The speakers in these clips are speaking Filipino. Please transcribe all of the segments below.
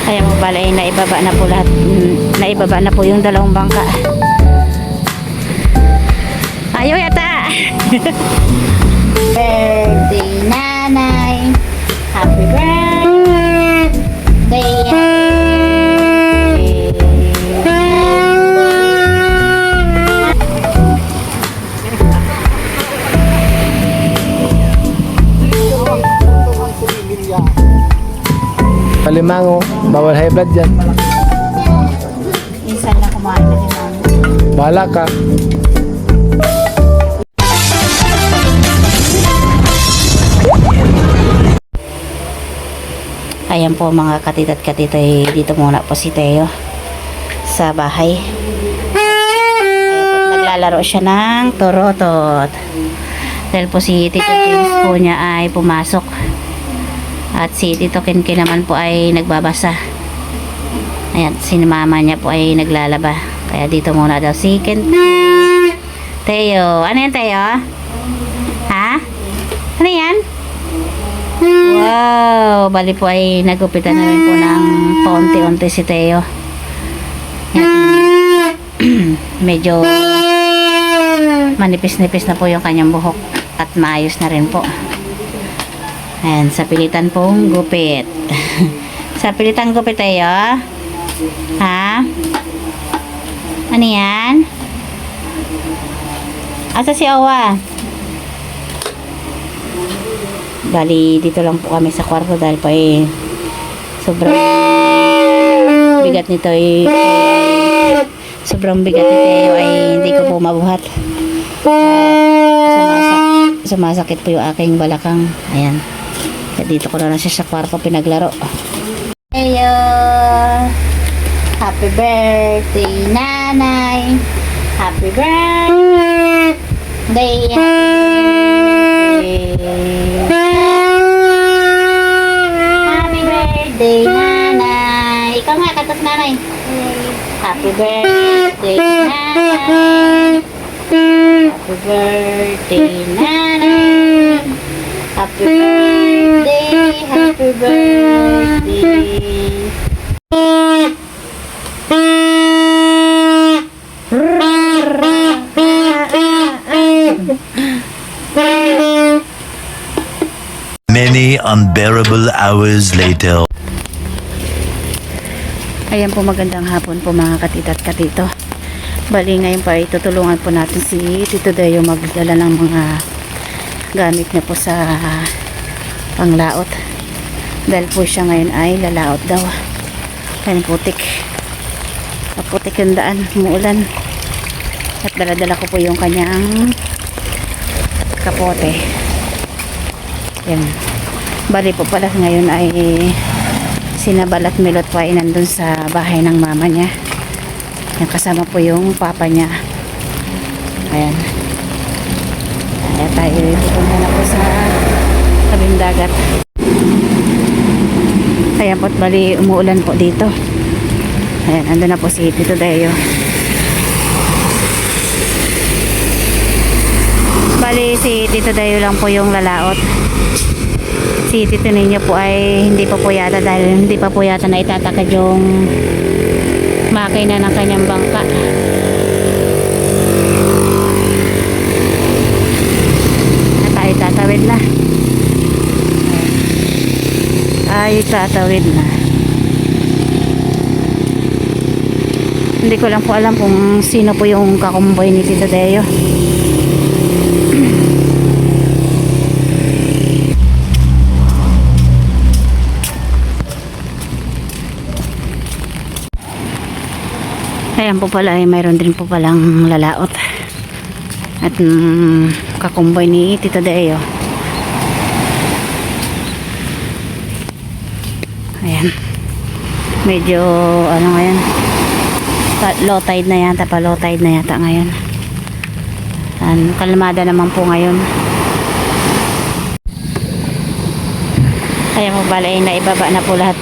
Kaya po pala ay naibaba na po lahat. Naibaba na po yung dalawang bangka. Ayaw yata. Birthday nanay. Happy birthday. Palimango, bawal high blood dyan. Minsan na kumain na din. Bahala ka. Ayan po mga katitat-katitay, dito muna po si Teo sa bahay. Ayan po, naglalaro siya ng torotot. Dahil po si Tito James po niya ay pumasok. At si Tito Kinkin naman po ay nagbabasa. Ayan, si mama niya po ay naglalaba. Kaya dito muna daw si Kinkin. Teo, ano yan Teo? Ha? Ano yan? Wow, bali po ay nagupitan na rin po ng paunti-unti si Teo. Medyo manipis-nipis na po yung kanyang buhok at maayos na rin po. Ayan, sa pilitan pong gupit. Sa pilitan gupit Teo. Ha? Ano yan? Asa si Owa? Bali, dito lang po kami sa kwarto dahil pa eh sobrang bigat nito eh, sobrang bigat nito ay hindi ko po mabuhat. Sumasakit po yung aking balakang. Ayan. Kaya dito ko na lang siya sa kwarto pinaglaro. Heyo! Happy birthday, nanay! Happy birthday! Happy birthday, nanay. Ikaw nga, katas nanay. Happy birthday, nanay. Happy birthday, nanay. Happy birthday, happy birthday. Many unbearable hours later. Ayan po, magandang hapon po mga katitat katito. Bali ngayon pa itutulungan po natin si Tito Deo magdala ng mga gamit niya po sa panglaot. Dahil po siya ngayon ay lalaot daw. Ayan putik. Putik yung daan, umuulan. At daladala ko po yung kanyang kapote. Yan. Bali po pala ngayon ay sinabal at milot po ay nandun sa bahay ng mama niya. Yan, kasama po yung papa niya. Ayan. Kaya tayo pupunta na po sa tabing dagat. Ayan po, bali umuulan po dito. Ayan, andun na po si Tito Deo. Bali si Tito Deo lang po yung lalaot. Si Tito Ninyo po ay hindi pa po yata dahil hindi pa po yata na itatakad yung makina ng kanyang bangka. At tayo tatawid na. Tayo tatawid na. Hindi ko lang po alam kung sino po yung kakumboy ni Tito Deo. Ayan po pala ay mayroon din po palang lalaot at kakumboy ni Tito Deo. Ayan, medyo ano ngayon, low tide na yata, pa low tide na yata ngayon. Kalmada naman po ngayon. Ayan po pala ay naibaba na po lahat,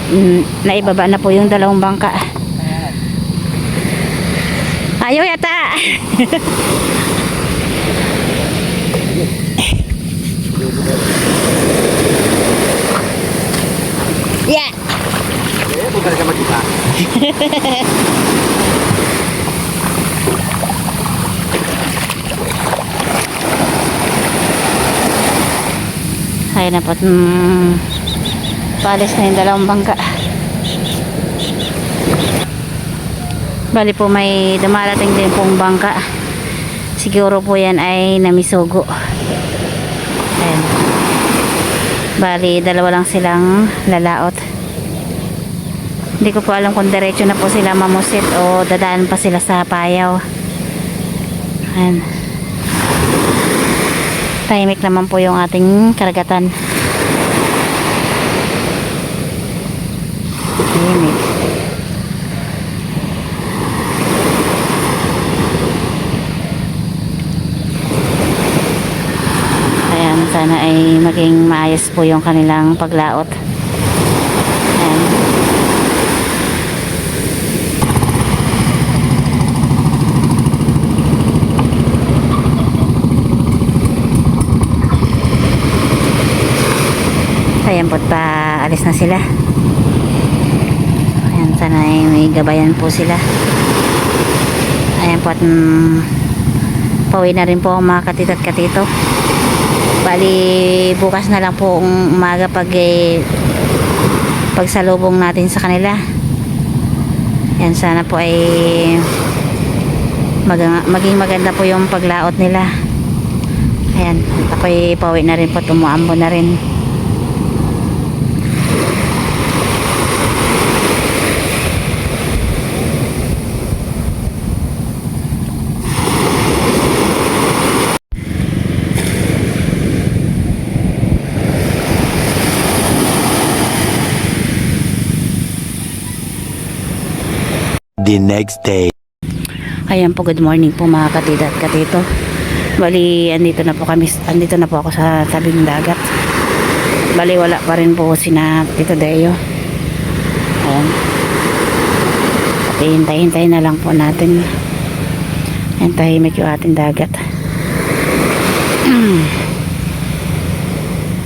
naibaba na po yung dalawang bangka. Ayaw yata. Yeah. talaga mag-iba. Ayun na po. Paalis na yung dalawang bangka. Bali po may dumarating din pong bangka. Siguro po yan ay namisugo. Ayan. Bali dalawa lang silang lalaot. Hindi ko po alam kung diretso na po sila mamusit o dadaan pa sila sa Payaw. Ayan. Tahimik naman po yung ating karagatan. Tahimik. Ayan, sana ay maging maayos po yung kanilang paglaot. Ayan. Ayan po, paalis na sila. Ayan, sana ay may gabayan po sila. Ayan po, at pauwi na rin po ang mga katit at katito. Bali bukas na lang po umaga pagsalubong natin sa kanila. Ayan, sana po ay maging maganda po yung paglaot nila. Ayan, ako'y pauwi na rin po, tumuambo na rin. The next day. Ayan po, good morning po mga katita at katito. Bali, andito na po ako sa tabing dagat. Bali, wala pa rin po sina Tito Deo. Ayan. At hintay na lang po natin. Ayan, tahimik yung ating dagat.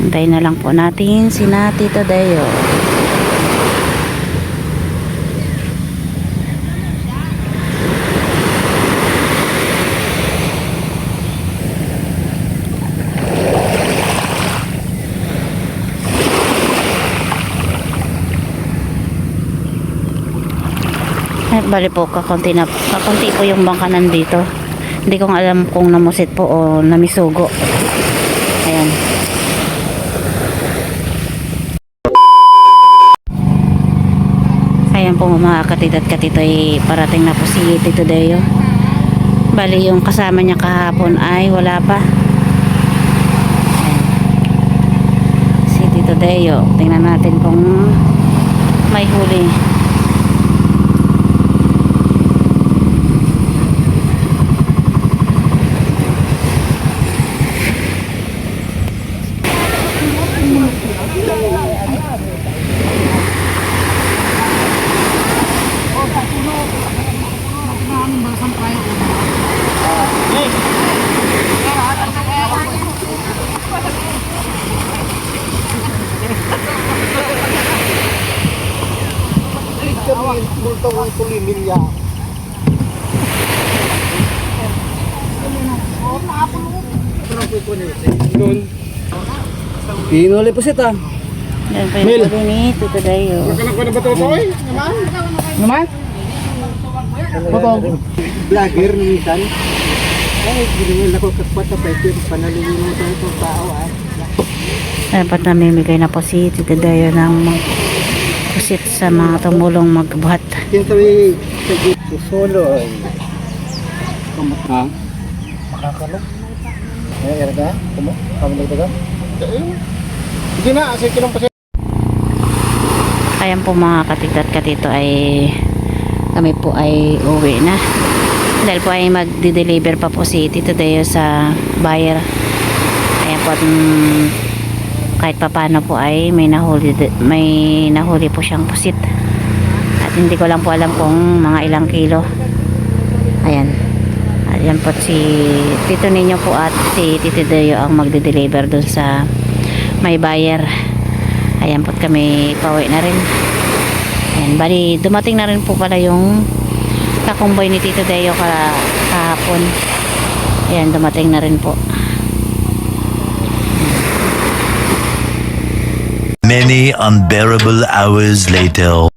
Hintayin na lang po natin sina Tito Deo. Bali po, kakunti po yung bangka nandito. Hindi ko alam kung namusit po o namisugo. Ayan. Ayan po mga katito at katito, ay parating na po si Tito Deo. Bali yung kasama niya kahapon ay wala pa. Ayan. Si Tito Deo, tingnan natin kung may huli. Pinuli po siya. Yan po yung huli ni Tito Deo. Naman? Vlogger minsan. Ay, ginawin ako kapat sa pwede panalilimutan itong tao ah. Dapat namimigay na po si Tito Deo ng pusit sa mga tumulong magbuhat. Yung sabi sa solo ay Ha? makakala. Ay, erga? Kumo? Kami nagtaga? Hindi na, kasi kinong pa siya. Ayan po mga katito at katito, ay kami po ay uwi na. Dahil po ay magdi-deliver pa po si Tito Deo sa buyer. Ayan po, at kahit papano po ay may nahuli po siyang pusit. At hindi ko lang po alam kung mga ilang kilo. Ayan. Ayan po si Tito Ninyo po at si Tito Deo ang magde-deliver dun sa may buyer. Ayan po, kami pauwi na rin. Yan, bali, dumating na rin po pala yung kakumbay ni Tito Deo kahapon. Ayan, dumating na rin po. Many unbearable hours later.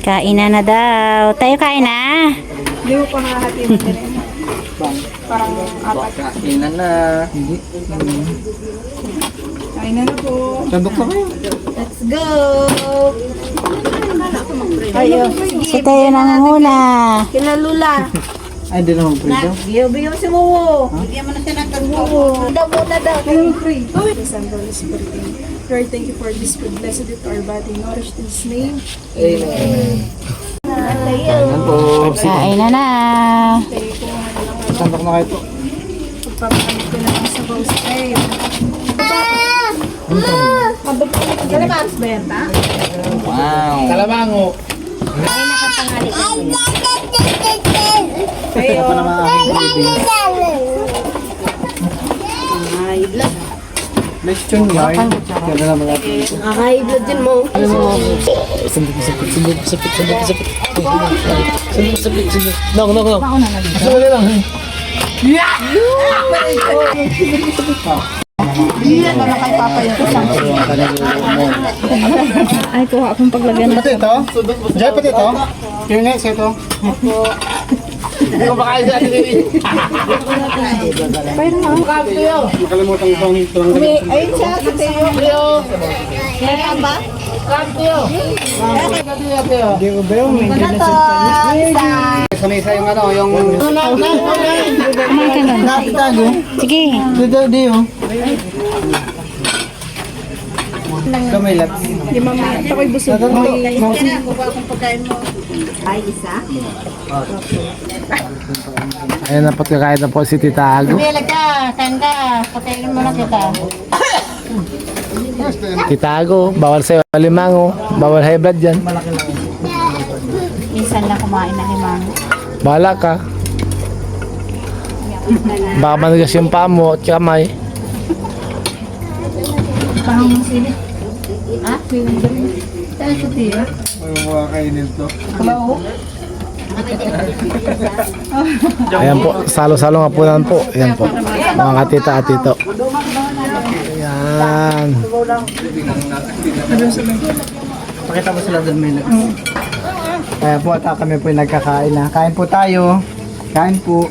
Kain na daw. Tayo kain na. Hindi mo pa hahati mo din. Parang apat. Kainan na. Kain na po. Sandok na kayo. Let's go! Si Tayo nangunguna. Kila Lula. Ay, hindi naman prito. Bigyan mo si Mumu. Bigyan mo na siya ng tagmumu. Daw muna daw. Free. San Holy Spirit. Lord, thank you for this food. Blessed it our body. Nourish in His name. Amen. Kainan po. Kain na na. Sandok na kayo po. Pagpapakamit ko na ang sabaw sa kayo. Galabas ba yan, ta? Wow. Kalamango. Kayo. Ano naman aking greeting? Lechon guys. Kaya naman natin. High blood din mo. Sapit. Nong. Gusto ko lang. Ay, kuha akong paglagyan Pati ito? Jai, pati ito? Yung next ito? Hindi ko makain sa atin din. Makalimutan ko itong Ayun siya, sa tayo. Kaya ba? Hindi ko ba yung isa yung ano, yung... Nakatago. Sige. Dito, Dio. Kamay lahat. Di mamaya. Ito ko'y busog. Ayan na pagkakain na po si Tita Ago. Bela ka, kain ka. Patayin mo na kita. Tita Ago, bawal sa'yo alimango, bawal high blood dyan. Minsan na kumain na limang. Bahala ka. Baka manigas yung paa mo at kamay. Pahang mong sili. Ha? Saan sa tiyo? May mga kainin to. Hello? Ayan po, salo-salo nga po naman po. Ayan po, mga katita at tito. Ayan. Pakita mo sila doon may Ayan po, at kami po yung nagkakain na. Kain po tayo. Kain po.